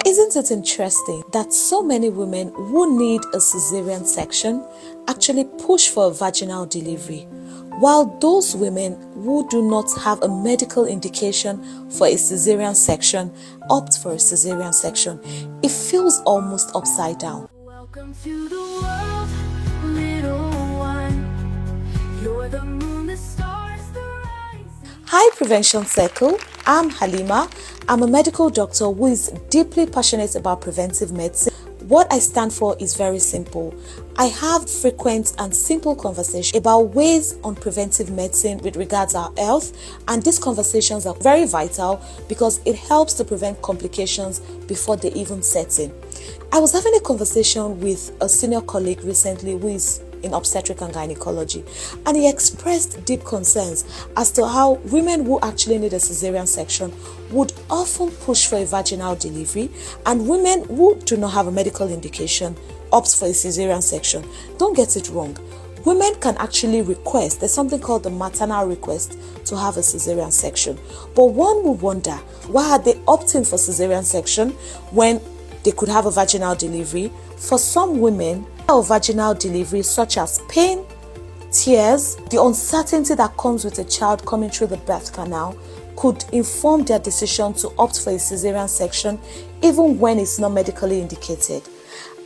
Isn't it interesting that so many women who need a cesarean section actually push for a vaginal delivery, while those women who do not have a medical indication for a cesarean section opt for a cesarean section? It feels almost upside down. Welcome to the world, little one. You're the moon, the stars, the rise. Hi Prevention Circle, I'm Halima. I'm a medical doctor who is deeply passionate about preventive medicine. What I stand for is very simple. I have frequent and simple conversations about ways on preventive medicine with regards to our health, and these conversations are very vital because it helps to prevent complications before they even set in. I was having a conversation with a senior colleague recently who is in obstetric and gynecology, and he expressed deep concerns as to how women who actually need a cesarean section would often push for a vaginal delivery, and women who do not have a medical indication opt for a cesarean section. Don't get it wrong. Women can actually request, there's something called the maternal request, to have a cesarean section. But one would wonder, why are they opting for cesarean section when they could have a vaginal delivery? For some women, a vaginal delivery, such as pain, tears, the uncertainty that comes with a child coming through the birth canal, could inform their decision to opt for a cesarean section even when it's not medically indicated.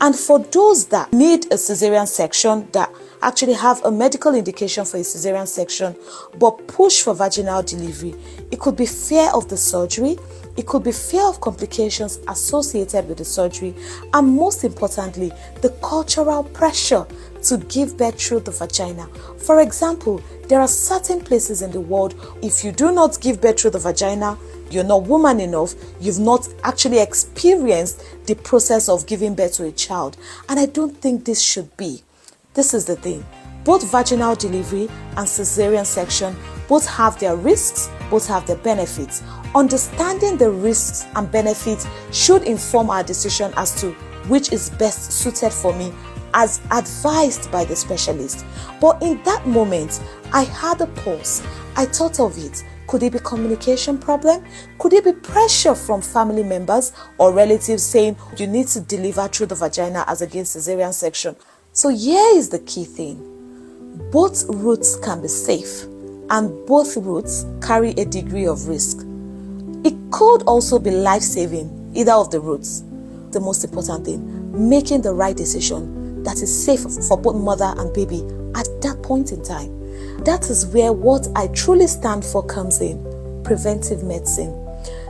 And for those that need a cesarean section, that actually have a medical indication for a cesarean section but push for vaginal delivery, it could be fear of the surgery, it could be fear of complications associated with the surgery, and most importantly, the cultural pressure to give birth through the vagina. For example, there are certain places in the world, if you do not give birth through the vagina, you're not woman enough, you've not actually experienced the process of giving birth to a child. And I don't think this should be. This is the thing. Both vaginal delivery and cesarean section both have their risks, both have their benefits. Understanding the risks and benefits should inform our decision as to which is best suited for me as advised by the specialist. But in that moment, I had a pause. I thought of it. Could it be communication problem? Could it be pressure from family members or relatives saying you need to deliver through the vagina as against cesarean section? So here is the key thing. Both routes can be safe, and both routes carry a degree of risk. It could also be life-saving, either of the routes. The most important thing, making the right decision that is safe for both mother and baby at that point in time. That is where what I truly stand for comes in: preventive medicine.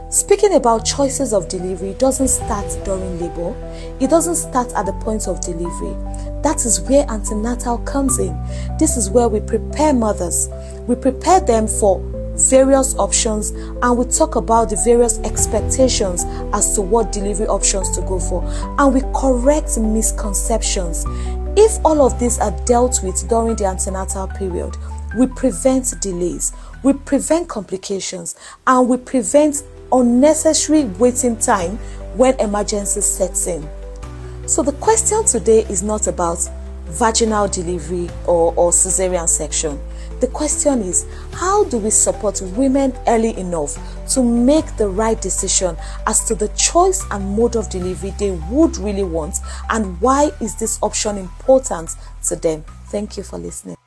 Speaking about choices of delivery doesn't start during labor. It doesn't start at the point of delivery. That is where antenatal comes in. This is where we prepare mothers. We prepare them for various options, and we talk about the various expectations as to what delivery options to go for, and we correct misconceptions. If all of these are dealt with during the antenatal period, we prevent delays, we prevent complications, and we prevent unnecessary waiting time when emergency sets in. So the question today is not about vaginal delivery or cesarean section. The question is, how do we support women early enough to make the right decision as to the choice and mode of delivery they would really want, and why is this option important to them? Thank you for listening.